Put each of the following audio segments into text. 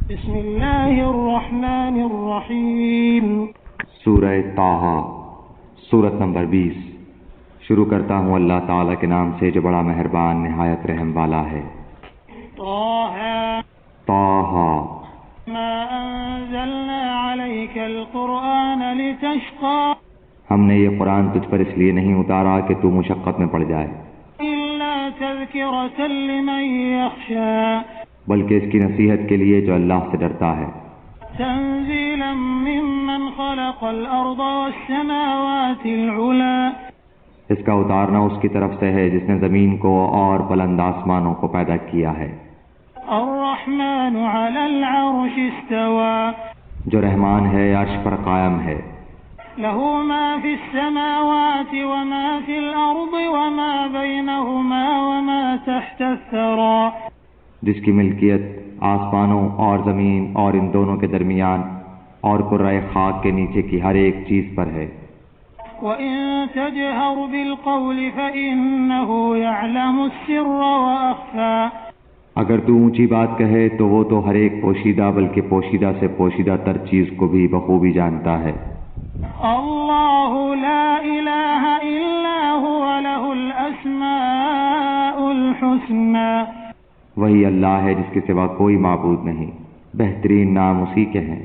بسم اللہ الرحمن الرحیم۔ سورہ طٰہٰ، سورت نمبر 20۔ شروع کرتا ہوں اللہ تعالیٰ کے نام سے جو بڑا مہربان نہایت رحم والا ہے۔ طٰہٰ ما انزلنا علیک القرآن لتشقى، ہم نے یہ قرآن تجھ پر اس لیے نہیں اتارا کہ تو مشقت میں پڑ جائے، الا تذکرة لمن یخشى، بلکہ اس کی نصیحت کے لیے جو اللہ سے ڈرتا ہے۔ تنزیلا ممن خلق الارض والسماوات العلی، اس کا اتارنا اس کی طرف سے ہے جس نے زمین کو اور بلند آسمانوں کو پیدا کیا ہے۔ الرحمن علی العرش استوى، جو رحمان ہے عرش پر قائم ہے۔ له ما في السماوات وما في الأرض وما بينهما وما تحت الثرى، جس کی ملکیت آسمانوں اور زمین اور ان دونوں کے درمیان اور کرۂ خاک کے نیچے کی ہر ایک چیز پر ہے۔ وَإِن تَجْهَرْ بِالْقَوْلِ فَإِنَّهُ يَعْلَمُ السِّرَّ وَأَخْفَى، اگر تو اونچی بات کہے تو وہ تو ہر ایک پوشیدہ بلکہ پوشیدہ سے پوشیدہ تر چیز کو بھی بخوبی جانتا ہے۔ اللہ لا الہ الا هو له الاسماء الحسنى، وہی اللہ ہے جس کے سوا کوئی معبود نہیں، بہترین نام اسی کے ہیں۔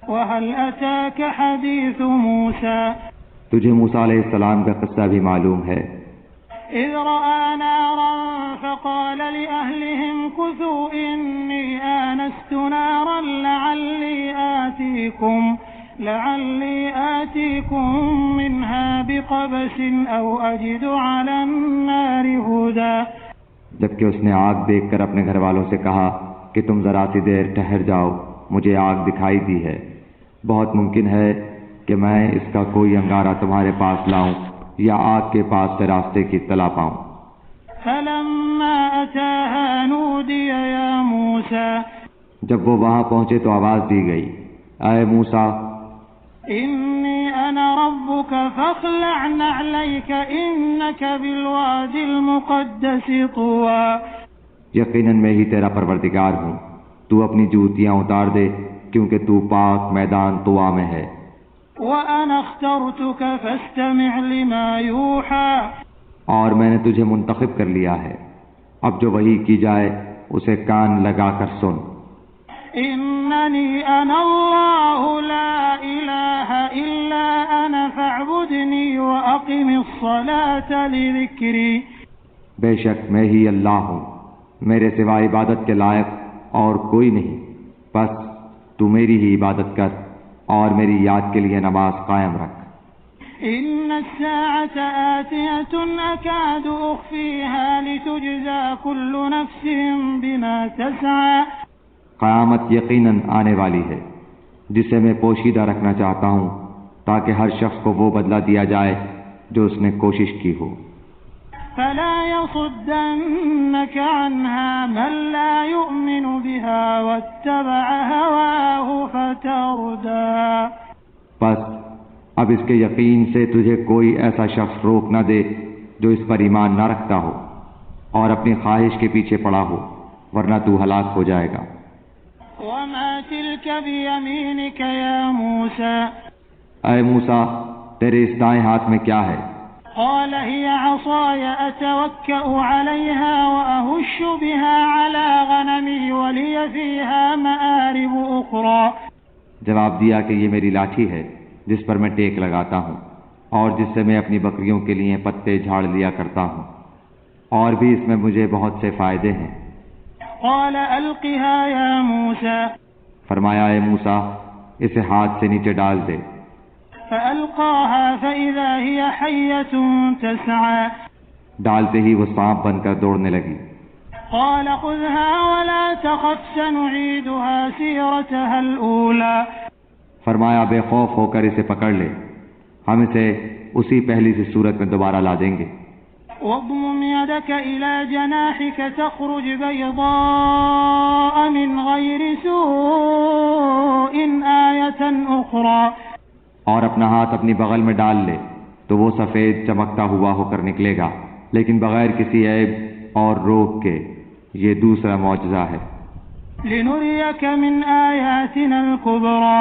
وَهَلْ أَتَاكَ حَدِيثُ مُوسَى، تجھے موسیٰ علیہ السلام کا قصہ بھی معلوم ہے۔ إِذْ رَأَىٰ نَارًا فَقَالَ لِأَهْلِهِمْ كُثُوا إِنِّي آنَسْتُ نَارًا لعلي آتيكم منها بقبس أو أجد على النار هدى، جبکہ اس نے آگ دیکھ کر اپنے گھر والوں سے کہا کہ تم ذرا سی دیر ٹھہر جاؤ، مجھے آگ دکھائی دی ہے، بہت ممکن ہے کہ میں اس کا کوئی انگارہ تمہارے پاس لاؤں یا آگ کے پاس سے راستے کی اطلاع پاؤں۔ فلما أتاها نودي يا موسى، جب وہ وہاں پہنچے تو آواز دی گئی، اے موسیٰ، إني أنا ربك فاخلع نعليك إنك بالواد المقدس طوى، یقیناً میں ہی تیرا پروردگار ہوں، تو اپنی جوتیاں اتار دے کیونکہ تو پاک میدان طوا میں ہے۔ وأنا اخترتك فاستمع لما يوحى، اور میں نے تجھے منتخب کر لیا ہے، اب جو وحی کی جائے اسے کان لگا کر سن۔ إنني أنا الله لا إله إلا أنا فاعبدني وأقم الصلاة لذكري، بے شک میں ہی اللہ ہوں، میرے سوا عبادت کے لائق اور کوئی نہیں، بس تو میری ہی عبادت کر اور میری یاد کے لیے نماز قائم رکھ۔ إن الساعة آتية أكاد أخفيها لتجزى كل نفس بما تسعى، قیامت یقیناً آنے والی ہے جسے میں پوشیدہ رکھنا چاہتا ہوں تاکہ ہر شخص کو وہ بدلہ دیا جائے جو اس نے کوشش کی ہو۔ فلا يصدنك عنها من لا يؤمن بها واتبع هواه فتردى، بس اب اس کے یقین سے تجھے کوئی ایسا شخص روک نہ دے جو اس پر ایمان نہ رکھتا ہو اور اپنی خواہش کے پیچھے پڑا ہو، ورنہ تو ہلاک ہو جائے گا۔ وما تلك بيمينك يا موسى، اے موسیٰ، تیرے اس دائیں ہاتھ میں کیا ہے؟ قال هي عصاي أتوكأ عليها وأهش بها على غنمي ولي فيها مآرب أخرى، جواب دیا کہ یہ میری لاٹھی ہے جس پر میں ٹیک لگاتا ہوں اور جس سے میں اپنی بکریوں کے لیے پتے جھاڑ لیا کرتا ہوں، اور بھی اس میں مجھے بہت سے فائدے ہیں۔ قال ألقها يا موسى، فرمایا اے موسیٰ اسے ہاتھ سے نیچے ڈال دے۔ فألقاها فإذا هي حية تسعى، ڈالتے ہی وہ سانپ بن کر دوڑنے لگی۔ قال خذها ولا تخف سنعيدها سيرتها الأولى، فرمایا بے خوف ہو کر اسے پکڑ لے، ہم اسے اسی پہلی سی صورت میں دوبارہ لا دیں گے۔ واضمم يدك إلى جناحك تخرج بيضاء من غير سوء آية أخرى، اور اپنا ہاتھ اپنی بغل میں ڈال لے تو وہ سفید چمکتا ہوا ہو کر نکلے گا، لیکن بغیر کسی عیب اور روگ کے۔ یہ دوسرا معجزہ ہے۔ لنريك من آياتنا الكبرى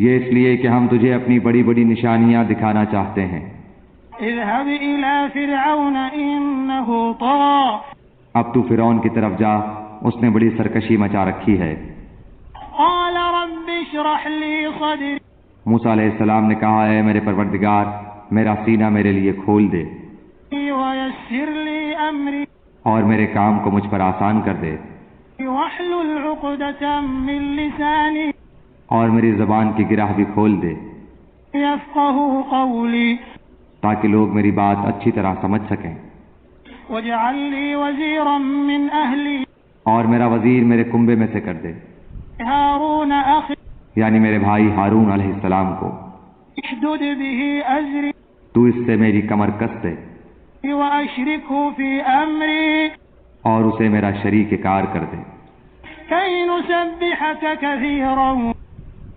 یہ اس لیے کہ ہم تجھے اپنی بڑی بڑی نشانیاں دکھانا چاہتے ہیں۔ اذهب إلى فرعون إنه طغى اب تو فرعون کی طرف جا، اس نے بڑی سرکشی مچا رکھی ہے۔ قال رب اشرح لي صدري موسیٰ علیہ السلام نے کہا، اے میرے پروردگار، میرا سینہ میرے لیے کھول دے ويسر لي أمري اور میرے کام کو مجھ پر آسان کر دے، واحلل عقدة من لساني اور میری زبان کی گرہ بھی کھول دے يفقهوا قولي تاکہ لوگ میری بات اچھی طرح سمجھ سکیں۔ واجعل لي وزيرا من أهلي اور میرا وزیر میرے کنبے میں سے کر دے، هارون أخي یعنی میرے بھائی ہارون علیہ السلام کو۔ اشدد به أزري تو اس سے میری کمر کس دے وأشركه في أمري اور اسے میرا شریک کار کر دے، كي نسبحك كثيرا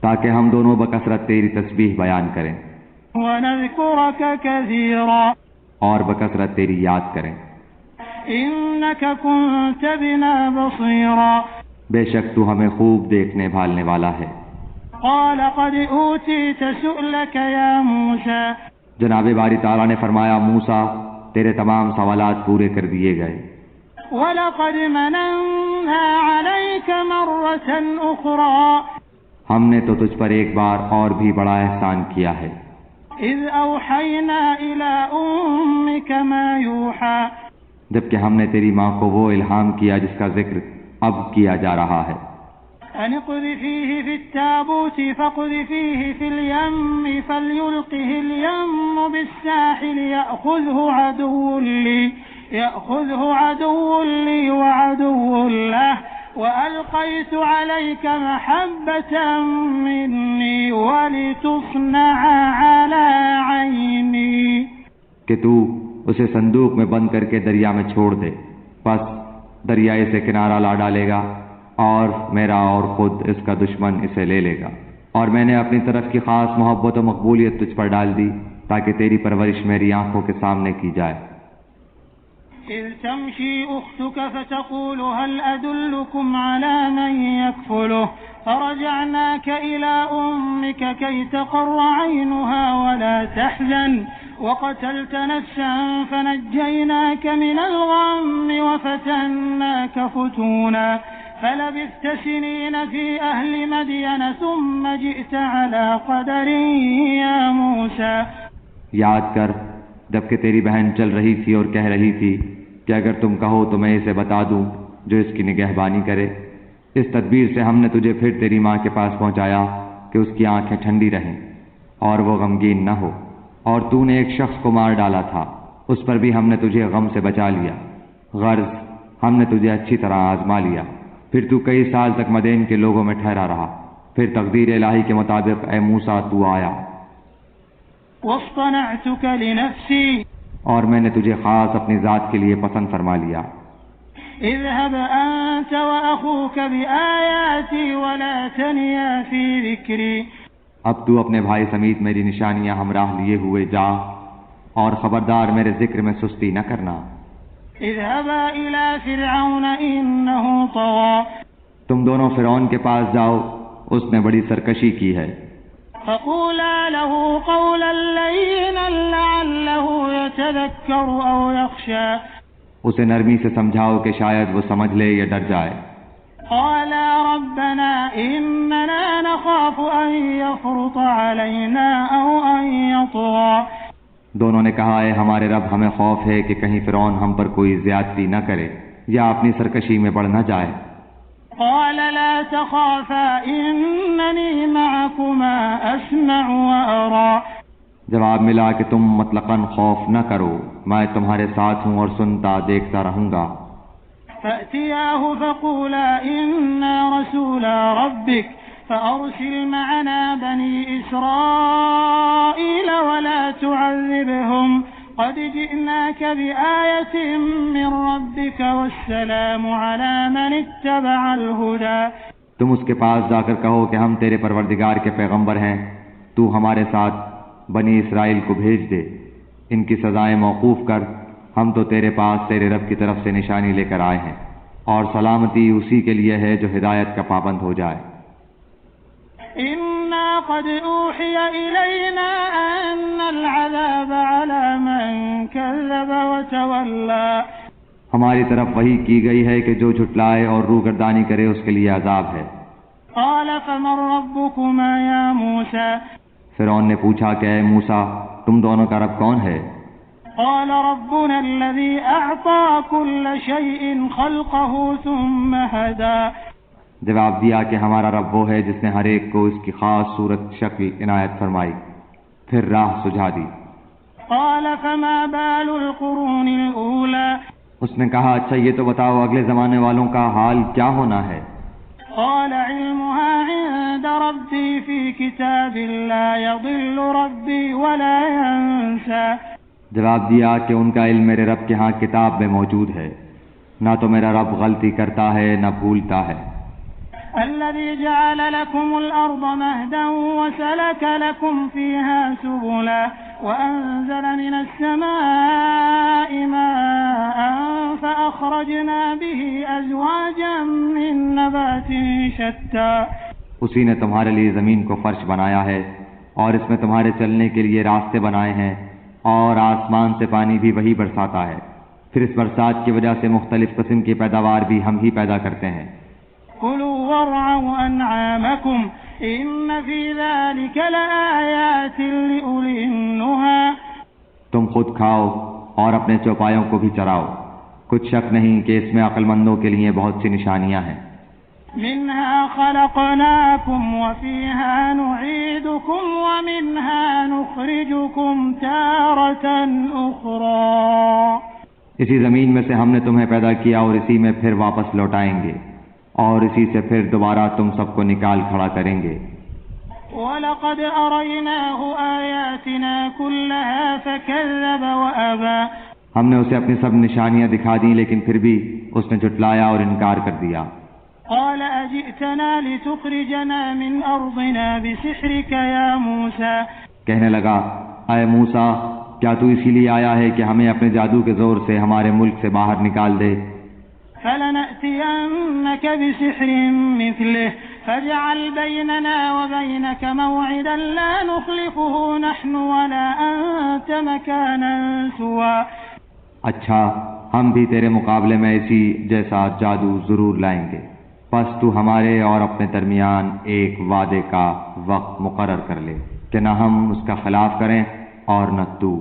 تاکہ ہم دونوں بکثرت تیری تسبیح بیان کریں ونذكرك كثيرا اور بکثرت تیری یاد کریں۔ إنك كنت بنا بصيرا بے شک تو ہمیں خوب دیکھنے بھالنے والا ہے۔ قال قد أوتيت سؤلك يا موسى جناب باری تعالیٰ نے فرمایا، موسیٰ تیرے تمام سوالات پورے کر دیے گئے، ولقد مننا عليك مرة أخرى ہم نے تو تجھ پر ایک بار اور بھی بڑا احسان کیا ہے، إذ أوحينا إلى أمك ما يوحى جبکہ ہم نے تیری ماں کو وہ الہام کیا جس کا ذکر اب کیا جا رہا ہے۔ أن اقذفيه في التابوت فاقذفيه في اليم فليلقه اليم بالساحل يأخذه عدو لي وعدو له وألقيت عليك محبة مني ولتصنع على عيني کہ تو اسے صندوق میں بند کر کے دریا میں چھوڑ دے، پس دریائے سے کنارہ لا ڈالے گا اور میرا اور خود اس کا دشمن اسے لے لے گا، اور میں نے اپنی طرف کی خاص محبت و مقبولیت تجھ پر ڈال دی تاکہ تیری پرورش میری آنکھوں کے سامنے کی جائے۔ إذ تمشي أختك فتقول هل أدلكم على من يكفله فرجعناك إلى أمك كي تقر عينها ولا تحزن وقتلت نفسا فنجيناك من الغم وفتناك فتونا فلبثت سنين في أهل مدين ثم جئت على قدر يا موسى یاد کر جبکہ تیری بہن چل رہی تھی اور کہہ رہی تھی کہ اگر تم کہو تو میں اسے بتا دوں جو اس کی نگہبانی کرے۔ اس تدبیر سے ہم نے تجھے پھر تیری ماں کے پاس پہنچایا کہ اس کی آنکھیں ٹھنڈی رہیں اور وہ غمگین نہ ہو، اور تو نے ایک شخص کو مار ڈالا تھا، اس پر بھی ہم نے تجھے غم سے بچا لیا۔ غرض ہم نے تجھے اچھی طرح آزما لیا، پھر تو کئی سال تک مدین کے لوگوں میں ٹھہرا رہا، پھر تقدیر الہی کے مطابق اے موسیٰ تو آیا، واصطنعتك لنفسي اور میں نے تجھے خاص اپنی ذات کے لیے پسند فرما لیا۔ اذهب أنت وأخوك بآياتي ولا تنيا في ذكري اب تو اپنے بھائی سمیت میری نشانیاں ہمراہ لیے ہوئے جا، اور خبردار میرے ذکر میں سستی نہ کرنا۔ اذهبا إلى فرعون إنه طغى تم دونوں فرعون کے پاس جاؤ، اس نے بڑی سرکشی کی ہے، فقولا له قولا لينا لعله يتذكر أو يخشى اسے نرمی سے سمجھاؤ کہ شاید وہ سمجھ لے یا ڈر جائے۔ قالا ربنا إننا نخاف أن يفرط علينا أو أن يطغى دونوں نے کہا، اے ہمارے رب ہمیں خوف ہے کہ کہیں فرعون ہم پر کوئی زیادتی نہ کرے یا اپنی سرکشی میں بڑھ نہ جائے۔ قال لا تخافا إنني معكما أسمع وأرى جواب ملا کہ تم مطلقاً خوف نہ کرو، میں تمہارے ساتھ ہوں اور سنتا دیکھتا رہوں گا۔ فأتياه فقولا إنا رسولا ربك فأرسل معنا بني إسرائيل ولا تعذبهم قد جئناك بآية من ربك والسلام على من اتبع الهدى تم اس کے پاس جا کر کہو کہ ہم تیرے پروردگار کے پیغمبر ہیں، تو ہمارے ساتھ بنی اسرائیل کو بھیج دے، ان کی سزائیں موقوف کر، ہم تو تیرے پاس تیرے رب کی طرف سے نشانی لے کر آئے ہیں، اور سلامتی اسی کے لیے ہے جو ہدایت کا پابند ہو جائے۔ إنا قد أوحي إلينا أن العذاب على من كذب وتولى ہماری طرف وحی کی گئی ہے کہ جو جھٹلائے اور روگردانی کرے اس کے لیے عذاب ہے۔ قال فمن ربكما يا موسى فرعون نے پوچھا کہ اے موسیٰ تم دونوں کا رب کون ہے؟ قال ربنا الذي أعطى كل شيء خلقه ثم هدى جواب دیا کہ ہمارا رب وہ ہے جس نے ہر ایک کو اس کی خاص صورت شکل عنایت فرمائی، پھر راہ سجھا دی۔ قال فما بال القرون الأولى اس نے کہا اچھا یہ تو بتاؤ اگلے زمانے والوں کا حال کیا ہونا ہے؟ قال علمها عند ربي في كتاب لا يضل ربي ولا ينسى جواب دیا کہ ان کا علم میرے رب کے ہاں کتاب میں موجود ہے، نہ تو میرا رب غلطی کرتا ہے نہ بھولتا ہے۔ الذي جعل لكم الأرض مهدا وسلك لكم فيها سبلا وأنزل من السماء ماء فأخرجنا به أزواجا من نبات شتى اسی نے تمہارے لیے زمین کو فرش بنایا ہے اور اس میں تمہارے چلنے کے لیے راستے بنائے ہیں، اور آسمان سے پانی بھی وہی برساتا ہے، پھر اس برسات کی وجہ سے مختلف قسم کی پیداوار بھی ہم ہی پیدا کرتے ہیں۔ كلوا وارعوا أنعامكم إن في ذلك لآيات لأولي النهى تم خود کھاؤ اور اپنے چوپایوں کو بھی چراؤ، کچھ شک نہیں کہ اس میں عقل مندوں کے لیے بہت سی نشانیاں ہیں۔ منها خلقناكم وفيها نعيدكم ومنها نخرجكم تارة أخرى اسی زمین میں سے ہم نے تمہیں پیدا کیا اور اسی میں پھر واپس لوٹائیں گے، اور اسی سے پھر دوبارہ تم سب کو نکال کھڑا کریں گے۔ وَلَقَدْ أَرَيْنَاهُ آيَاتِنَا كُلَّهَا فَكَذَّبَ وَأَبَى ہم نے اسے اپنی سب نشانیاں دکھا دیں لیکن پھر بھی اس نے جھٹلایا اور انکار کر دیا۔ قال أجئتنا لتخرجنا من أرضنا بسحرك يا موسى کہنے لگا اے موسیٰ کیا تو اسی لیے آیا ہے کہ ہمیں اپنے جادو کے زور سے ہمارے ملک سے باہر نکال دے؟ فلنأتينك بسحر مثله فاجعل بيننا وبينك موعدا لا نخلفه نحن ولا أنت مكانا سوى اچھا ہم بھی تیرے مقابلے میں اسی جیسا جادو ضرور لائیں گے، پس تو ہمارے اور اپنے درمیان ایک وعدے کا وقت مقرر کر لے کہ نہ ہم اس کا خلاف کریں اور نہ تو،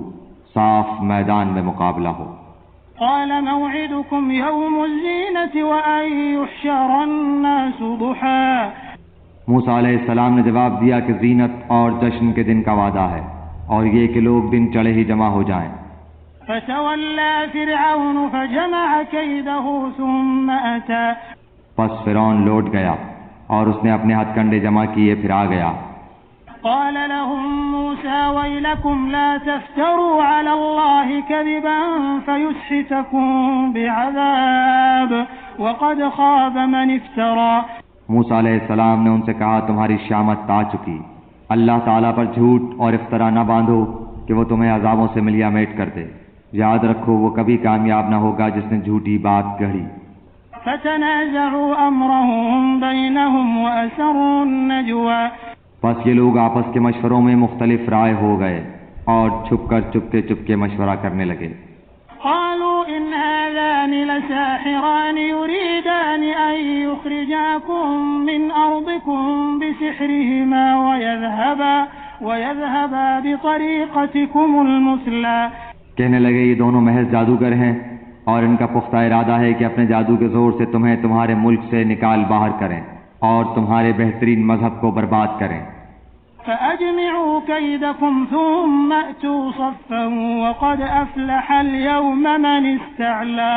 صاف میدان میں مقابلہ ہو۔ قال موعدكم يوم الزينة وأن يحشر الناس ضحى موسیٰ علیہ السلام نے جواب دیا کہ زینت اور جشن کے دن کا وعدہ ہے، اور یہ کہ لوگ دن چڑھے ہی جمع ہو جائیں۔ فتولى فرعون فجمع كيده ثم أتى پس فرعون لوٹ گیا اور اس نے اپنے ہتھ کنڈے جمع کیے پھر آ گیا۔ قال لهم موسى ويلكم لا تفتروا على الله كذبا فيسحتكم بعذاب وقد خاب من افترى موسیٰ علیہ السلام نے ان سے کہا تمہاری شامت آ چکی، اللہ تعالیٰ پر جھوٹ اور افطرا نہ باندھو کہ وہ تمہیں عذابوں سے ملیا میٹ کر دے، یاد رکھو وہ کبھی کامیاب نہ ہوگا جس نے جھوٹی بات گڑھی۔ فتنازعوا امرهم بينهم واسروا النجوى پس یہ لوگ آپس کے مشوروں میں مختلف رائے ہو گئے اور چھپ کر چپکے مشورہ کرنے لگے۔ قالوا ان هذان لساحران يريدان ان يخرجاكم من ارضكم بسحرهما ويذهبا بطريقتكم المثلى کہنے لگے یہ دونوں محض جادوگر ہیں اور ان کا پختہ ارادہ ہے کہ اپنے جادو کے زور سے تمہیں تمہارے ملک سے نکال باہر کریں اور تمہارے بہترین مذہب کو برباد کریں۔ فأجمعوا كيدكم ثم أتوا صفا وقد أفلح اليوم من استعلى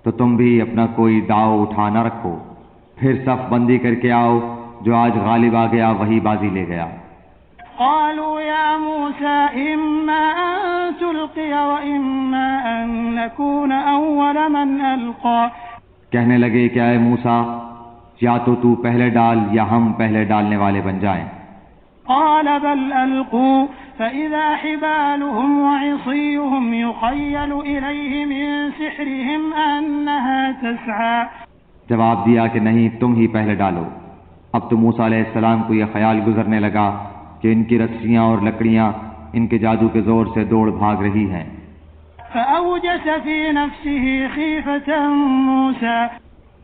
تو تم بھی اپنا کوئی داؤ اٹھا نہ رکھو، پھر صف بندی کر کے آؤ، جو آج غالب آ گیا وہی بازی لے گیا۔ قالوا يا موسى إما أن تلقي وإما أن نكون أول من ألقى کہنے لگے کہ اے موسیٰ یا تو پہلے ڈال یا ہم پہلے ڈالنے والے بن جائیں۔ قال بل ألقوا فإذا حبالهم وعصيهم يخيل إليه من سحرهم أنها تسعى جواب دیا کہ نہیں، تم ہی پہلے ڈالو۔ اب تو موسیٰ علیہ السلام کو یہ خیال گزرنے لگا کہ ان کی رسیاں اور لکڑیاں ان کے جادو کے زور سے دوڑ بھاگ رہی ہیں۔ فأوجس في نفسه خيفة موسى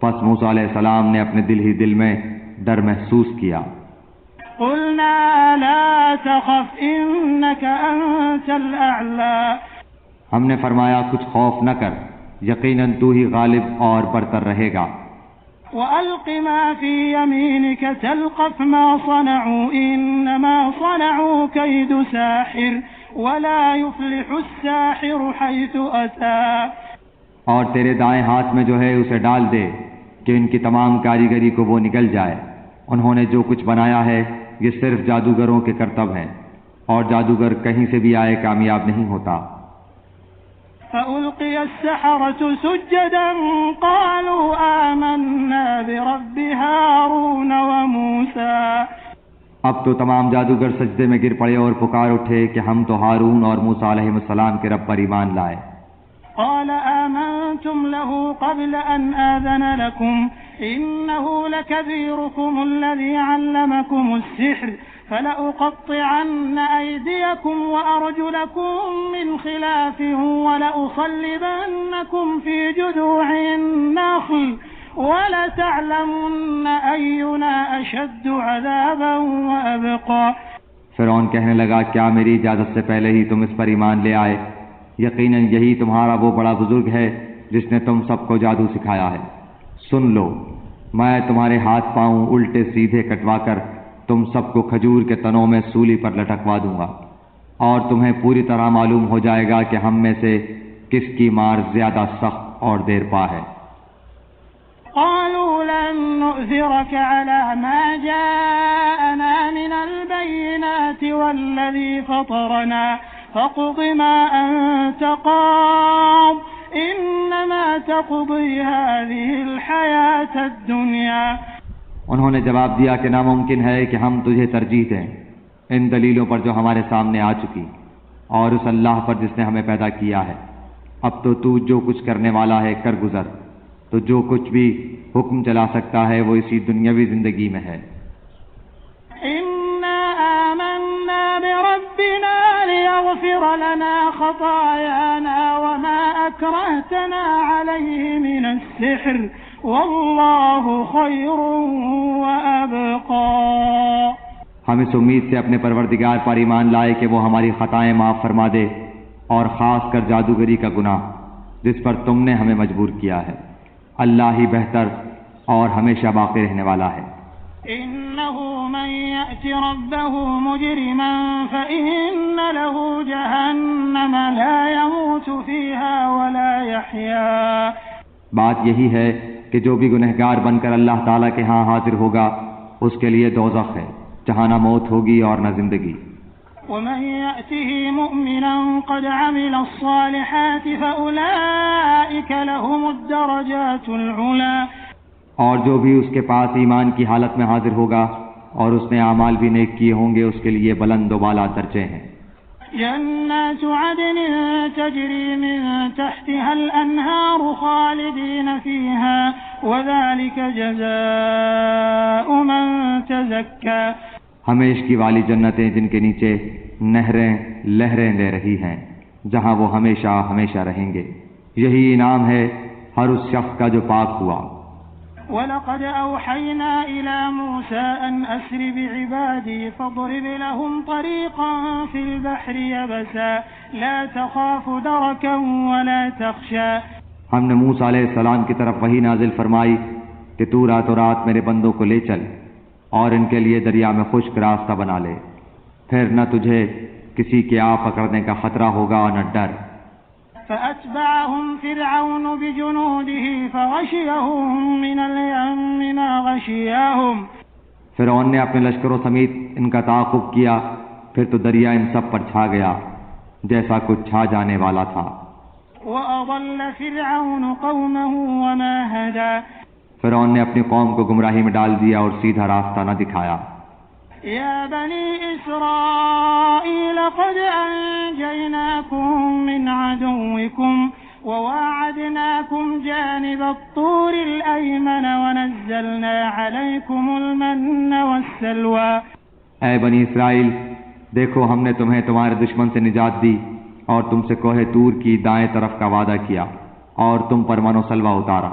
پس موسیٰ علیہ السلام نے اپنے دل ہی دل میں ڈر محسوس کیا۔ قلنا لا تخف إنك أنت الأعلى، ہم نے فرمایا کچھ خوف نہ کر، یقیناً تو ہی غالب اور برتر رہے گا۔ وألق ما في يمينك تلقف ما صنعوا إنما صنعوا كيد ساحر ولا يفلح الساحر حيث أتى، اور تیرے دائیں ہاتھ میں جو ہے اسے ڈال دے کہ ان کی تمام کاریگری کو وہ نگل جائے۔ انہوں نے جو کچھ بنایا ہے یہ صرف جادوگروں کے کرتب ہیں، اور جادوگر کہیں سے بھی آئے کامیاب نہیں ہوتا۔ فألقي السحرة سجدا قالوا آمنا برب هارون وموسى، اب تو تمام جادوگر سجدے میں گر پڑے اور پکار اٹھے کہ ہم تو ہارون اور موسیٰ علیہ السلام کے رب پر ایمان لائے۔ قال آمنتم له قبل أن آذن لكم إنه لكبيركم الذي علمكم السحر فلأقطعن أيديكم وأرجلكم من خلاف ولأصلبنكم في جذوع النخل ولتعلمن أينا أشد عذابا وأبقى۔ فرعون کہنے لگا کیا میری اجازت سے پہلے ہی تم اس پر ایمان لے آئے؟ یقیناً یہی تمہارا وہ بڑا بزرگ ہے جس نے تم سب کو جادو سکھایا ہے۔ سن لو، میں تمہارے ہاتھ پاؤں الٹے سیدھے کٹوا کر تم سب کو کھجور کے تنوں میں سولی پر لٹکوا دوں گا، اور تمہیں پوری طرح معلوم ہو جائے گا کہ ہم میں سے کس کی مار زیادہ سخت اور دیر پا ہے۔ قالوا لن نؤثرك على ما جاءنا من البينات والذي فطرنا فاقض ما أنت قاض إنما تقضي هذه الحياة الدنيا۔ انہوں نے جواب دیا کہ ناممکن ہے کہ ہم تجھے ترجیح دیں ان دلیلوں پر جو ہمارے سامنے آ چکی، اور اس اللہ پر جس نے ہمیں پیدا کیا ہے۔ اب تو جو کچھ کرنے والا ہے کر گزر، تو جو کچھ بھی حکم چلا سکتا ہے وہ اسی دنیاوی زندگی میں ہے۔ إنا آمنا بربنا ليغفر لنا خطايانا وما أكرهتنا عليه من السحر والله خير وأبقى۔ ہم اس امید سے اپنے پروردگار پر ایمان لائے کہ وہ ہماری خطائیں معاف فرما دے، اور خاص کر جادوگری کا گناہ جس پر تم نے ہمیں مجبور کیا ہے۔ اللہ ہی بہتر اور ہمیشہ باقی رہنے والا ہے۔ إنه من يأت ربه مجرما فإن له جهنم لا يموت فيها ولا يحيا۔ بات یہی ہے کہ جو بھی گنہگار بن کر اللہ تعالیٰ کے ہاں حاضر ہوگا اس کے لیے دوزخ ہے، جہاں نہ موت ہوگی اور نہ زندگی۔ ومن يأته مؤمنا قد عمل الصالحات فأولئك لهم الدرجات العلى۔ اور جو بھی اس کے پاس ایمان کی حالت میں حاضر ہوگا اور اس نے اعمال بھی نیک کیے ہوں گے اس کے لیے بلند و بالا درجے ہیں۔ جنات عدن تجري من تحتها الأنهار خالدين فيها وذلك جزاء من تزكى۔ ہمیشگی والی جنتیں جن کے نیچے نہریں لہریں لے رہی ہیں، جہاں وہ ہمیشہ ہمیشہ رہیں گے، یہی انعام ہے ہر اس شخص کا جو پاک ہوا۔ وَلَقَدْ أَوْحَيْنَا إِلَى مُوسَىٰ أَنْ أَسْرِ بِعِبَادِي فَاضْرِبْ لَهُمْ طَرِيقًا فِي الْبَحْرِ يَبَسًا لَا تَخَافُ دَرَكًا وَلَا تَخْشَىٰ۔ ہم نے موسیٰ علیہ السلام کی طرف وحی نازل فرمائی کہ تو راتوں رات میرے بندوں کو لے چل اور ان کے لیے دریا میں خشک راستہ بنا لے، پھر نہ تجھے کسی کے آ پکڑنے کا خطرہ ہوگا اور نہ ڈر۔ فأتبعهم فرعون بجنوده فغشيهم من اليم ما غشيهم۔ فرعون نے اپنے لشکروں سمیت ان کا تعاقب کیا، پھر تو دریا ان سب پر چھا گیا جیسا کچھ چھا جانے والا تھا۔ وأضل فرعون قومه وما هدى۔ فرعون نے اپنی قوم کو گمراہی میں ڈال دیا اور سیدھا راستہ نہ دکھایا۔ يا بني إسرائيل قد أنجيناكم من عدوكم وواعدناكم جانب الطور الأيمن ونزلنا عليكم المن والسلوى اے بنی اسرائیل، دیکھو ہم نے تمہیں تمہارے دشمن سے نجات دی اور تم سے کوہ طور کی دائیں طرف کا وعدہ کیا اور تم پر من و سلوہ اتارا۔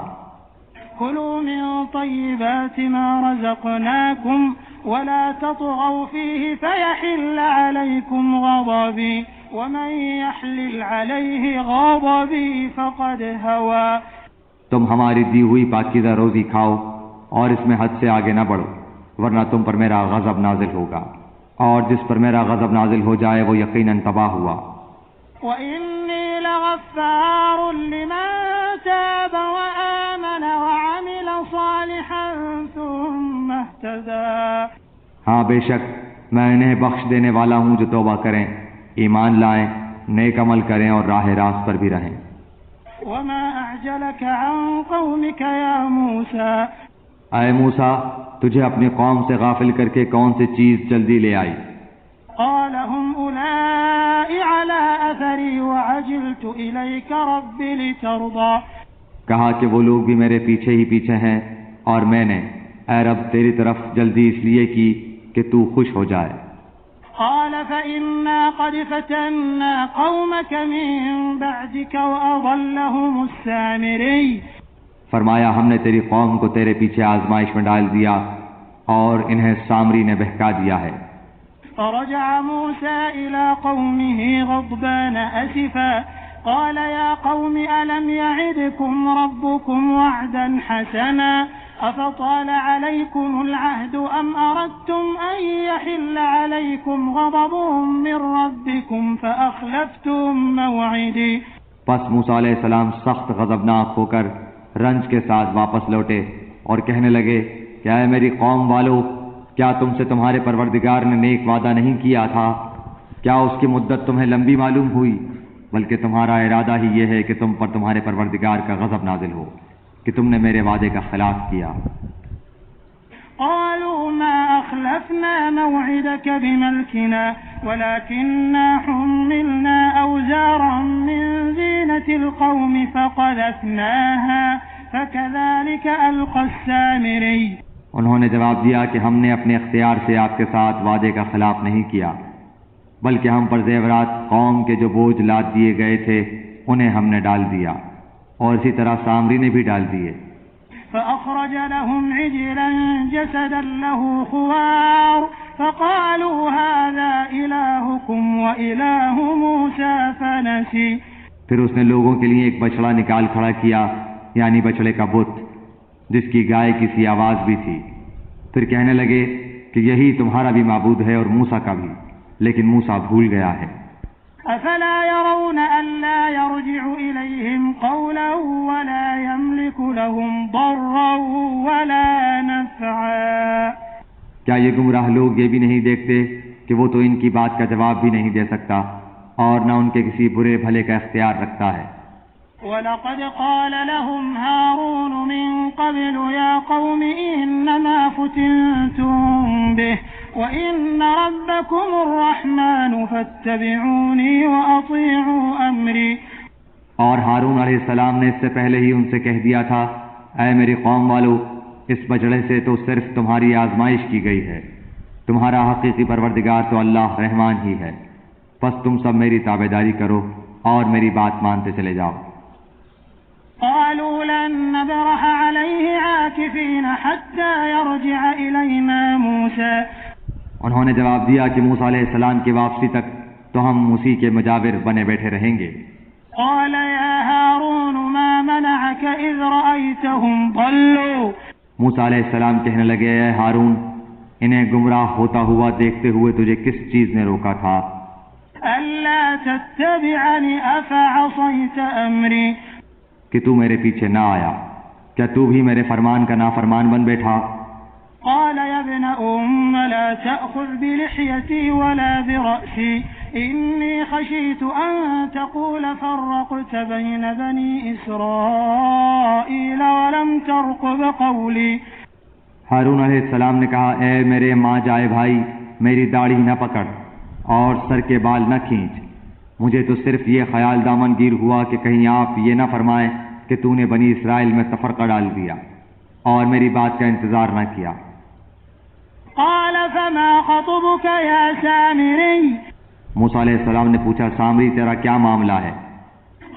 كلوا من طيبات ما رزقناكم ولا تطغوا فيه فيحل عليكم غضبي ومن يحلل عليه غضبي فقد هوى۔ تم ہماری دی ہوئی پاکیزہ روزی کھاؤ اور اس میں حد سے آگے نہ بڑھو، ورنہ تم پر میرا غضب نازل ہوگا، اور جس پر میرا غضب نازل ہو جائے وہ یقیناً تباہ ہوا۔ وَإِنِّي لَغَفَّارٌ لِّمَن تَابَ وَآمَنَ وَعَمِلَ صَالِحًا ثُمَّ اهْتَدَىٰ۔ ہاں بے شک میں انہیں بخش دینے والا ہوں جو توبہ کریں، ایمان لائیں، نیک عمل کریں اور راہ راست پر بھی رہیں۔ وَمَا أَعْجَلَكَ عَن قَوْمِكَ يَا مُوسَىٰ۔ اے موسیٰ، تجھے اپنی قوم سے غافل کر کے کون سی چیز جلدی لے آئی؟ قال هم أولئك على أثري وعجلت إليك رب لترضى۔ کہا کہ وہ لوگ بھی میرے پیچھے ہی پیچھے ہیں اور میں نے اے رب تیری طرف جلدی اس لیے کی کہ تو خوش ہو جائے۔ قال فإنا قد فتنا قومك من بعدك وأضلهم السامري۔ فرمایا ہم نے تیری قوم کو تیرے پیچھے آزمائش میں ڈال دیا اور انہیں سامری نے بہکا دیا ہے۔ فرجع موسى إلى قومه غضبان أسفا قال يا قوم ألم يعدكم ربكم وعدا حسنا أفطال عليكم العهد أم أردتم أن يحل عليكم غضب من ربكم فأخلفتم موعدي۔ پس موسیٰ علیہ السلام سخت غضبناک ہو کر رنج کے ساتھ واپس لوٹے اور کہنے لگے کہ اے میری قوم والو، کیا تم سے تمہارے پروردگار نے نیک وعدہ نہیں کیا تھا؟ کیا اس کی مدت تمہیں لمبی معلوم ہوئی؟ بلکہ تمہارا ارادہ ہی یہ ہے کہ تم پر تمہارے پروردگار کا غضب نازل ہو کہ تم نے میرے وعدے کا خلاف کیا۔ قالوا ما أخلفنا موعدك بملكنا ولكننا حملنا أوزارا من زينة القوم فقذفناها فكذلك ألقى السامري۔ انہوں نے جواب دیا کہ ہم نے اپنے اختیار سے آپ کے ساتھ وعدے کا خلاف نہیں کیا، بلکہ ہم پر زیورات قوم کے جو بوجھ لاد دیے گئے تھے انہیں ہم نے ڈال دیا، اور اسی طرح سامری نے بھی ڈال دیے۔ فأخرج لهم عجلا جسدا له خوار فقالوا هذا إلهكم وإله موسى فنسي۔ پھر اس نے لوگوں کے لیے ایک بچڑا نکال کھڑا کیا، یعنی بچڑے کا بت جس کی گائے کی سی آواز بھی تھی۔ پھر کہنے لگے کہ یہی تمہارا بھی معبود ہے اور موسیٰ کا بھی، لیکن موسیٰ بھول گیا ہے۔ أفلا يرون ألا يرجع إليهم قولا ولا يملك لهم ضرا ولا نفعا۔ کیا یہ گمراہ لوگ یہ بھی نہیں دیکھتے کہ وہ تو ان کی بات کا جواب بھی نہیں دے سکتا اور نہ ان کے کسی برے بھلے کا اختیار رکھتا ہے۔ وَلَقَدْ قَالَ لَهُمْ هَارُونُ مِن قَبْلُ يَا قَوْمِ إِنَّمَا فُتِنتُم بِهِ وَإِنَّ رَبَّكُمُ الرَّحْمَنُ فَاتَّبِعُونِي وَأَطِيعُوا أَمْرِي۔ اور ہارون علیہ السلام نے اس سے پہلے ہی ان سے کہہ دیا تھا، اے میری قوم والو، اس بچڑے سے تو صرف تمہاری آزمائش کی گئی ہے، تمہارا حقیقی پروردگار تو اللہ رحمان ہی ہے، بس تم سب میری تابعداری کرو اور میری بات مانتے چلے جاؤ۔ قالوا لن نبرح عليه عاكفين حتى يرجع إلينا موسى۔ انہوں نے جواب دیا کہ موسیٰ علیہ السلام کی واپسی تک تو ہم اسی کے مجاور بنے بیٹھے رہیں گے۔ قال يا هارون ما منعك إذ رأيتهم ضلوا۔ موسیٰ علیہ السلام کہنے لگے، اے ہارون، انہیں گمراہ ہوتا ہوا دیکھتے ہوئے تجھے کس چیز نے روکا تھا؟ ألا تتبعني أفعصيت أمري۔ کہ تو میرے پیچھے نہ آیا، کیا تو بھی میرے فرمان کا نافرمان بن بیٹھا؟ قال يا ابن لا تأخذ بلحيتي ولا برأسي إني خشيت أن تقول فرقت بين بني إسرائيل ولم ترقب قولي۔ ہارون علیہ السلام نے کہا، اے میرے ماں جائے بھائی، میری داڑھی نہ پکڑ اور سر کے بال نہ کھینچ، مجھے تو صرف یہ خیال دامنگیر ہوا کہ کہیں آپ یہ نہ فرمائیں کہ تو نے بنی اسرائیل میں تفرقہ ڈال دیا اور میری بات کا انتظار نہ کیا۔ قال فما خطبك يا سامري؟ موسیٰ علیہ السلام نے پوچھا، سامری تیرا کیا معاملہ ہے؟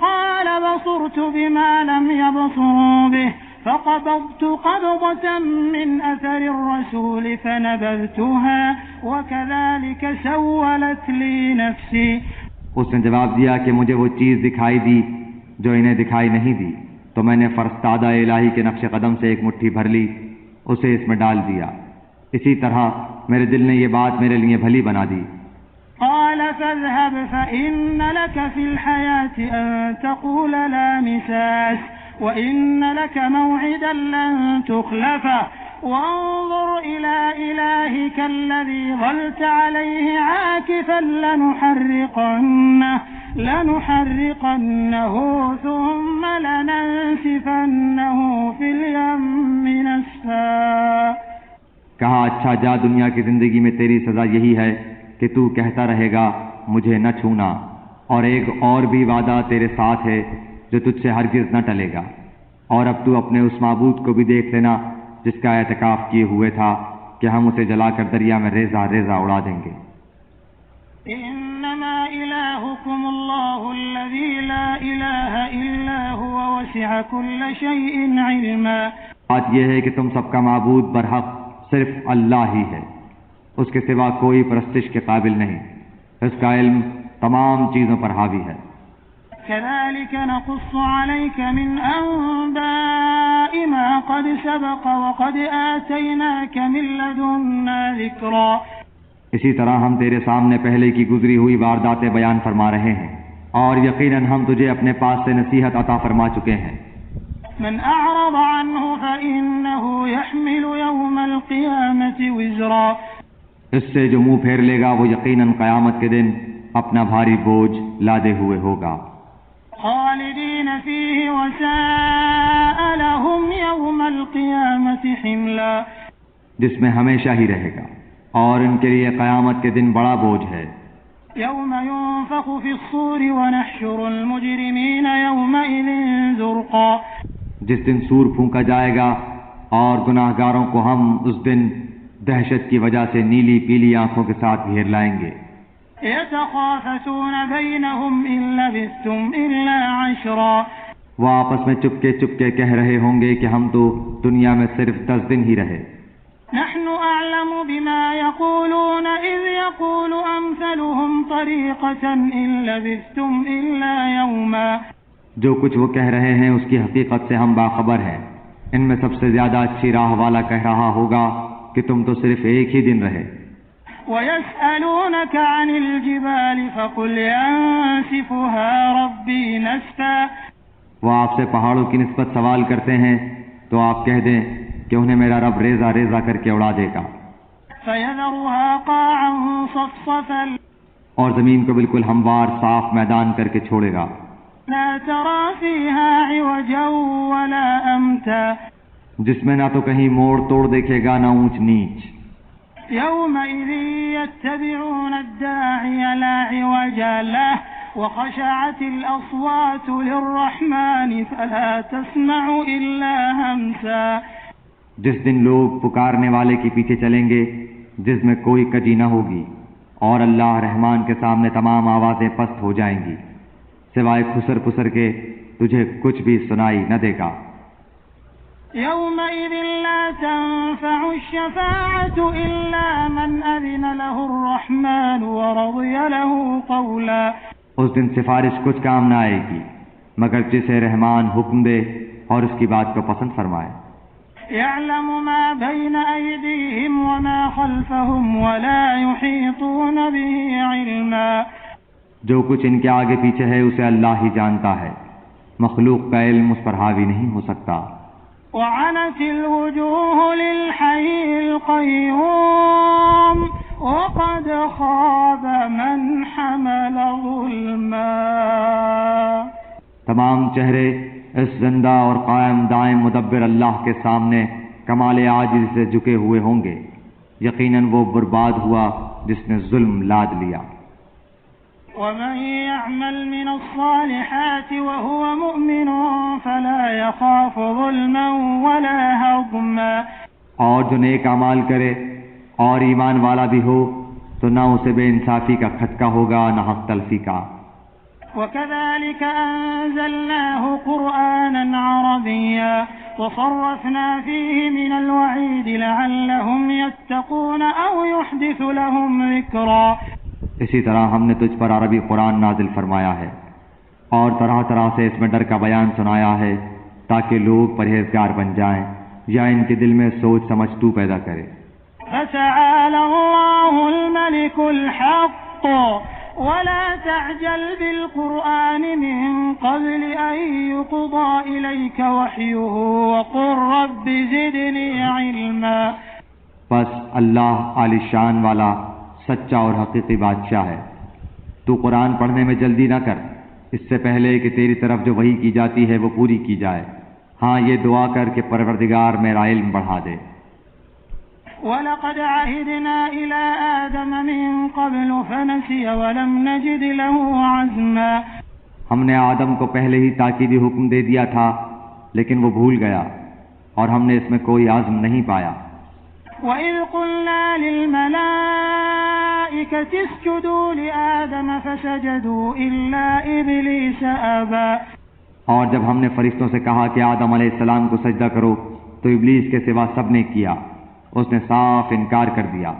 قال بصرت بما لم يبصروا به فقبضت قبضة من أثر الرسول فنبذتها وكذلك سولت لي نفسي۔ اس نے جواب دیا کہ مجھے وہ چیز دکھائی دی جو انہیں دکھائی نہیں دی، تو میں نے فرستادہ الہی کے نقش قدم سے ایک مٹھی بھر لی، اسے اس میں ڈال دیا، اسی طرح میرے دل نے یہ بات میرے لیے بھلی بنا دی۔ قال فاذهب فإن لك في الحياة أن تقول لا مساس وإن لك موعدا لن تخلفه وانظر إلى إلهك الذي ظلت عليه عاكفا لنحرقنه ثم لننسفنه في اليم نسفا۔ کہا اچھا جا، دنیا کی زندگی میں تیری سزا یہی ہے کہ تو کہتا رہے گا مجھے نہ چھونا، اور ایک اور بھی وعدہ تیرے ساتھ ہے جو تجھ سے ہرگز نہ ٹلے گا، اور اب تو اپنے اس معبود کو بھی دیکھ لینا جس کا اعتکاف کیے ہوئے تھا کہ ہم اسے جلا کر دریا میں ریزہ ریزہ اڑا دیں گے۔ انما الہکم اللہ الذی لا الہ الا هو وسع كل شیء علما۔ بات یہ ہے کہ تم سب کا معبود برحق صرف اللہ ہی ہے، اس کے سوا کوئی پرستش کے قابل نہیں، اس کا علم تمام چیزوں پر حاوی ہے۔ كذلك نقص عليك من أنباء ما قد سبق وقد آتيناك من لدنا ذكرا۔ اسی طرح ہم تیرے سامنے پہلے کی گزری ہوئی وارداتیں بیان فرما رہے ہیں، اور یقیناً ہم تجھے اپنے پاس سے نصیحت عطا فرما چکے ہیں۔ من أعرض عنه فإنه يحمل يوم القيامة وزرا۔ اس سے جو منہ پھیر لے گا وہ یقیناً قیامت کے دن اپنا بھاری بوجھ لادے ہوئے ہوگا۔ خالدین فیہ وساء لهم یوم القیامة حملا۔ جس میں ہمیشہ ہی رہے گا، اور ان کے لیے قیامت کے دن بڑا بوجھ ہے۔ یوم ينفخ في الصور ونحشر المجرمین یومئذ زرقا۔ جس دن سور پھونکا جائے گا اور گناہ گاروں کو ہم اس دن دہشت کی وجہ سے نیلی پیلی آنکھوں کے ساتھ گھیر لائیں گے۔ يتخافتون بينهم إن لبثتم إلا عشرا۔ وہ آپس میں چپکے چپکے کہہ رہے ہوں گے کہ ہم تو دنیا میں صرف 10 دن ہی رہے۔ نحن أعلم بما يقولون إذ يقول أمثلهم طريقة إن لبثتم إلا يوما۔ جو کچھ وہ کہہ رہے ہیں اس کی حقیقت سے ہم باخبر ہیں، ان میں سب سے زیادہ اچھی راہ والا کہہ رہا ہوگا کہ تم تو صرف ایک ہی دن رہے۔ وَيَسْأَلُونَكَ عَنِ الْجِبَالِ فَقُلْ يَنسِفُهَا رَبِّي نَسْفًا۔ وہ آپ سے پہاڑوں کی نسبت سوال کرتے ہیں تو آپ کہہ دیں کہ انہیں میرا رب ریزہ ریزہ کر کے اڑا دے گا۔ فَيَذَرُهَا قَاعًا صَفْصَفًا۔ اور زمین کو بالکل ہموار صاف میدان کر کے چھوڑے گا۔ لَا تَرَى فِيهَا عِوَجًا وَلَا أَمْتًا۔ جس میں نہ تو کہیں موڑ توڑ دیکھے گا نہ اونچ نیچ۔ يومئذ يتبعون الداعي لا عوج له وخشعت الأصوات للرحمن فلا تسمع إلا همسا۔ جس دن لوگ پکارنے والے کے پیچھے چلیں گے جس میں کوئی کجی نہ ہوگی، اور اللہ رحمان کے سامنے تمام آوازیں پست ہو جائیں گی، سوائے خسر پسر کے تجھے کچھ بھی سنائی نہ دے گا۔ يومئذ لا تنفع الشفاعة إلا من أذن له الرحمن ورضي له قولا۔ اس دن سفارش کچھ کام نہ آئے گی مگر جسے رحمان حکم دے اور اس کی بات کو پسند فرمائے۔ يعلم ما بين أيديهم وما خلفهم ولا يحيطون به علما۔ جو کچھ ان کے آگے پیچھے ہے اسے اللہ ہی جانتا ہے، مخلوق کا علم اس پر حاوی نہیں ہو سکتا۔ وعنت الوجوه للحي القيوم وقد خاب من حمل ظلما۔ تمام چہرے اس زندہ اور قائم دائم مدبر اللہ کے سامنے کمال عاجزی سے جھکے ہوئے ہوں گے، یقیناً وہ برباد ہوا جس نے ظلم لاد لیا۔ ومن يعمل من الصالحات وهو مؤمن فلا يخاف ظلما ولا هضما، اور جو نیک اعمال کرے اور ایمان والا بھی ہو تو نہ اسے بے انصافی کا خطکا ہوگا نہ حق تلفی کا۔ وكذلك أنزلناه قرآنا عربيا وصرفنا فيه من الوعيد لعلهم يتقون أو يحدث لهم ذكرا، اسی طرح ہم نے تجھ پر عربی قرآن نازل فرمایا ہے اور طرح طرح سے اس میں ڈر کا بیان سنایا ہے تاکہ لوگ پرہیزگار بن جائیں یا ان کے دل میں سوچ سمجھ تو پیدا کرے۔ فتعالى الله الملك الحق ولا تعجل بالقرآن من قبل أن يقضى إليك وحيه وقل رب زدني علما۔ بس اللہ عالی شان والا سچا اور حقیقی بادشاہ ہے، تو قرآن پڑھنے میں جلدی نہ کر اس سے پہلے کہ تیری طرف جو وحی کی جاتی ہے وہ پوری کی جائے، ہاں یہ دعا کر کہ پروردگار میرا علم بڑھا دے۔ وَلَقَدْ عَهِدْنَا إِلَىٰ آدَمَ مِن قَبْلُ فَنَسِيَ وَلَمْ نَجِدْ لَهُ عَزْمًا، ہم نے آدم کو پہلے ہی تاکیدی حکم دے دیا تھا لیکن وہ بھول گیا اور ہم نے اس میں کوئی عزم نہیں پایا۔ وَإِذْ قُلْنَا لِلْمَلَائِكَةِ اسْجُدُوا لِآدَمَ فَسَجَدُوا إِلَّا إِبْلِيسَ أَبَىٰ، اور جب ہم نے فرشتوں سے کہا کہ آدم علیہ السلام کو سجدہ کرو تو ابلیس کے سوا سب نے کیا، اس نے صاف انکار کر دیا۔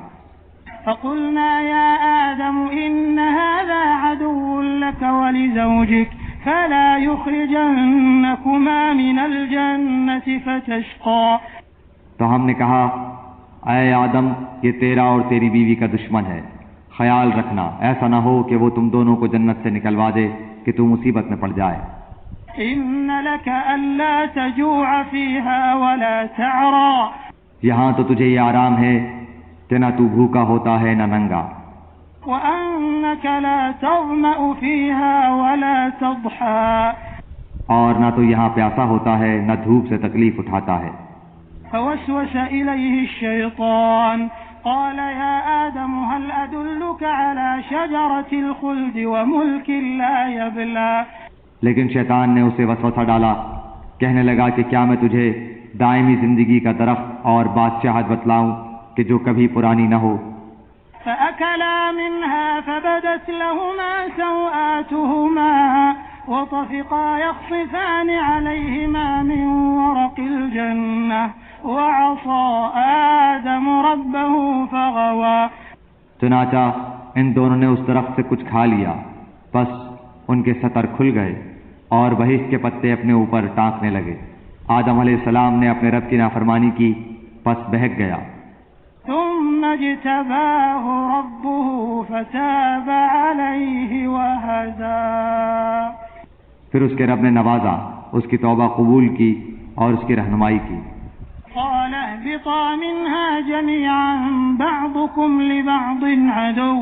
فَقُلْنَا يَا آدَمُ إِنَّ هَٰذَا عَدُوٌّ لَّكَ وَلِزَوْجِكَ فَلَا يُخْرِجَنَّكُمَا مِنَ الْجَنَّةِ فَتَشْقَىٰ، تو ہم نے کہا اے آدم یہ تیرا اور تیری بیوی کا دشمن ہے، خیال رکھنا ایسا نہ ہو کہ وہ تم دونوں کو جنت سے نکلوا دے کہ تم مصیبت میں پڑ جائے۔ إِنَّ لَكَ أَلَّا تَجُوعَ فِيهَا وَلَا تَعْرَىٰ، یہاں تو تجھے یہ آرام ہے کہ نہ تو بھوکا ہوتا ہے نہ ننگا، وَأَنَّكَ لَا تَظْمَأُ فِيهَا وَلَا تَضْحَىٰ، اور نہ تو یہاں پیاسا ہوتا ہے نہ دھوپ سے تکلیف اٹھاتا ہے۔ فوسوس إليه الشيطان قال يا آدم هل أدلك على شجرة الخلد وملك لا يبلى، لیکن شیطان نے اسے وسوسہ ڈالا، کہنے لگا کہ کیا میں تجھے دائمی زندگی کا درخت اور بادشاہت بتلاؤں کہ جو کبھی پرانی نہ ہو۔ فأكلا منها فبدت لهما سوآتهما وطفقا يخصفان عليهما من ورق الجنة وعصى آدم ربه فغوى، چنانچہ ان دونوں نے اس درخت سے کچھ کھا لیا، بس ان کے سطر کھل گئے اور بہشت کے پتے اپنے اوپر ٹانکنے لگے۔ آدم علیہ السلام نے اپنے رب کی نافرمانی کی، پس بہک گیا۔ ثم اجتباه ربه فتاب عليه وهدى، پھر اس کے رب نے نوازا، اس کی توبہ قبول کی اور اس کی رہنمائی کی۔ قال اهبطا منها جميعا بعضكم لبعض عدو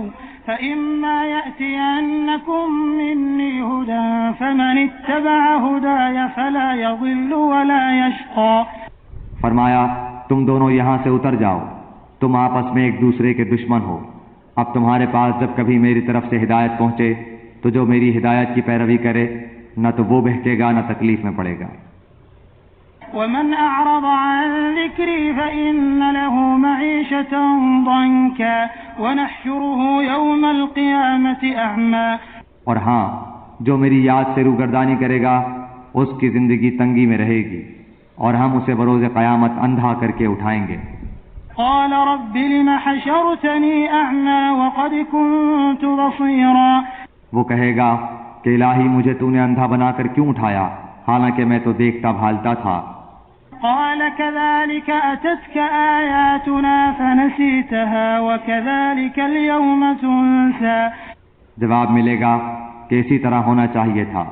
فإما يأتينكم مني هدى فمن اتبع هداي فلا يضل ولا يشقى، فرمایا تم دونوں یہاں سے اتر جاؤ، تم آپس میں ایک دوسرے کے دشمن ہو، اب تمہارے پاس جب کبھی میری طرف سے ہدایت پہنچے تو جو میری ہدایت کی پیروی کرے نہ تو وہ بہکے گا نہ تکلیف میں پڑے گا۔ ومن أعرض عن ذكري فإن له معيشة ضنكا ونحشره يوم القيامة أعمى، اور ہاں جو میری یاد سے روگردانی کرے گا اس کی زندگی تنگی میں رہے گی اور ہم اسے بروز قیامت اندھا کر کے اٹھائیں گے۔ قال رب لم حشرتني أعمى وقد كنت بصيرا، وہ کہے گا کہ الہی مجھے تو نے اندھا بنا کر کیوں اٹھایا حالانکہ میں تو دیکھتا بھالتا تھا۔ قال كذلك أتتك آياتنا فنسيتها وكذلك اليوم تنسى، جواب ملے گا کہ اسی طرح ہونا چاہیے تھا،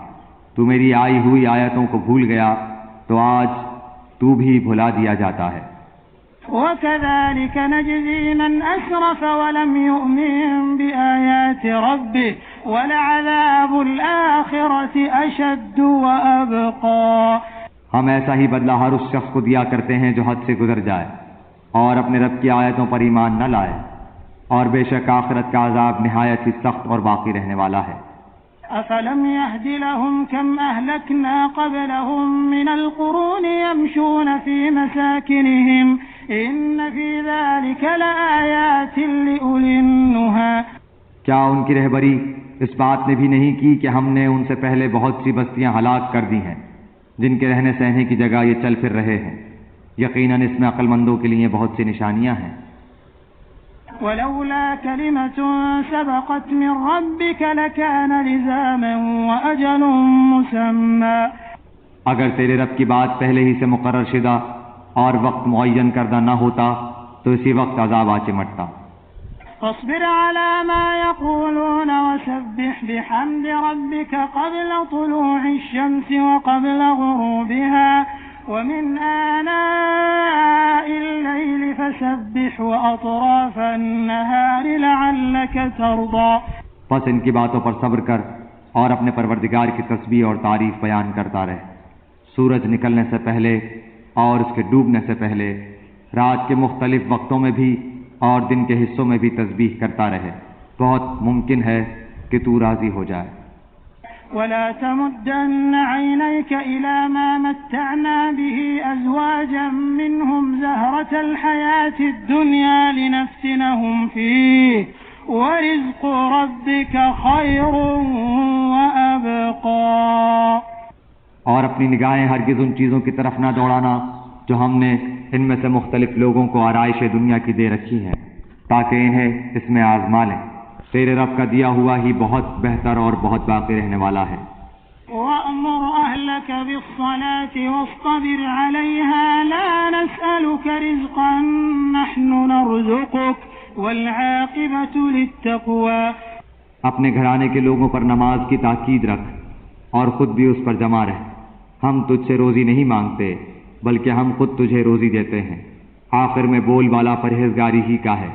تو میری آئی ہوئی آیتوں کو بھول گیا تو آج تو بھی بھلا دیا جاتا ہے۔ وكذلك نجزي من أسرف ولم يؤمن بآيات ربه ولعذاب الآخرة أشد وأبقى، ہم ایسا ہی بدلہ ہر اس شخص کو دیا کرتے ہیں جو حد سے گزر جائے اور اپنے رب کی آیتوں پر ایمان نہ لائے، اور بے شک آخرت کا عذاب نہایت ہی سخت اور باقی رہنے والا ہے۔ أفلم يهد لهم كم أهلكنا قبلهم من القرون يمشون في مساكنهم إن في ذلك لآيات لأولي النهى۔ کیا ان کی رہبری اس بات نے بھی نہیں کی کہ ہم نے ان سے پہلے بہت سی بستیاں ہلاک کر دی ہیں جن کے رہنے سہنے کی جگہ یہ چل پھر رہے ہیں؟ یقیناً اس میں عقل مندوں کے لیے بہت سی نشانیاں ہیں۔ ولولا كلمة سبقت من ربك لكان لزاما وأجل مسمى۔ اگر تیرے رب کی بات پہلے ہی سے مقرر شدہ اور وقت معین کردہ نہ ہوتا تو اسی وقت عذاب آ چمٹتا۔ فاصبر على ما يقولون وسبح بحمد ربك قبل طلوع الشمس وقبل غروبها ومن آناء الليل فسبح وأطراف النهار لعلك ترضى۔ بس ان کی باتوں پر صبر کر اور اپنے پروردگار کی تسبیح اور تعریف بیان کرتا رہ، سورج نکلنے سے پہلے اور اس کے ڈوبنے سے پہلے، رات کے مختلف وقتوں میں بھی اور دن کے حصوں میں بھی تسبیح کرتا رہے، بہت ممکن ہے کہ تو راضی ہو جائے۔ ولا تمدن عينيك إلى ما متعنا به أزواجا منهم زهرة الحياة الدنيا لنفتنهم فيه ورزق ربك خير وأبقى۔ اور اپنی نگاہیں ہرگز ان چیزوں کی طرف نہ دوڑانا جو ہم نے ان میں سے مختلف لوگوں کو آرائش دنیا کی دے رکھی ہیں تاکہ انہیں اس میں آزما لیں، تیرے رب کا دیا ہوا ہی بہت بہتر اور بہت باقی رہنے والا ہے۔ وَأْمُرْ أَهْلَكَ بِالصَّلَاةِ وَاصْطَبِرْ عَلَيْهَا لَا نَسْأَلُكَ رِزْقًا نَحْنُ نَرْزُقُكَ وَالْعَاقِبَةُ لِلتَّقْوَى۔ اپنے گھرانے کے لوگوں پر نماز کی تاکید رکھ اور خود بھی اس پر جمع رہ، ہم تجھ سے روزی نہیں مانگتے بلکہ ہم خود تجھے روزی دیتے ہیں، آخر میں بول والا پرہیزگاری ہی کا ہے۔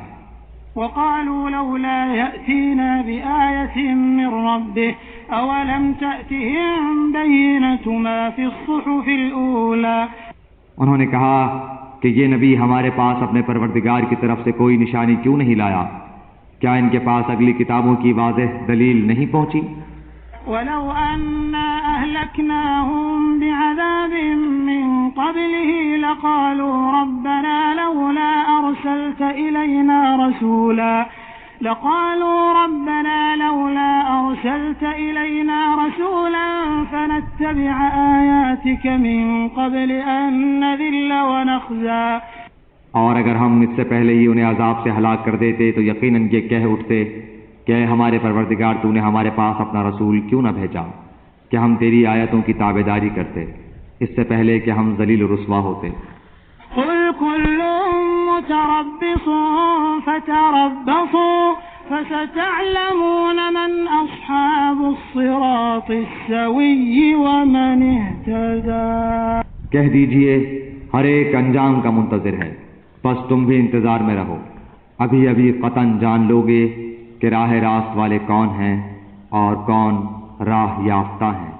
وقالوا لولا يأتينا بآية من ربه أولم تأتهم بينة ما في الصحف الأولى۔ انہوں نے کہا کہ یہ نبی ہمارے پاس اپنے پروردگار کی طرف سے کوئی نشانی کیوں نہیں لایا؟ کیا ان کے پاس اگلی کتابوں کی واضح دلیل نہیں پہنچی؟ ولو أنا أهلكناهم بعذاب من قبله لقالوا ربنا لولا أرسلت إلينا رسولا فنتبع آياتك من قبل أن نذل ونخزى۔ اور اگر ہم اس سے پہلے ہی انہیں عذاب سے ہلاک کر دیتے تو یقیناً یہ کہہ اٹھتے کہ اے ہمارے پروردگار تو نے ہمارے پاس اپنا رسول کیوں نہ بھیجا کہ ہم تیری آیتوں کی تابعداری کرتے اس سے پہلے کہ ہم ذلیل و رسوا ہوتے۔ قل كل متربص فتربصوا فستعلمون من أصحاب الصراط السوي ومن اهتدى۔ کہہ دیجئے ہر ایک انجام کا منتظر ہے، بس تم بھی انتظار میں رہو، ابھی ابھی قطعاً جان لوگے کہ راہ راست والے کون ہیں اور کون راہ یافتہ ہیں۔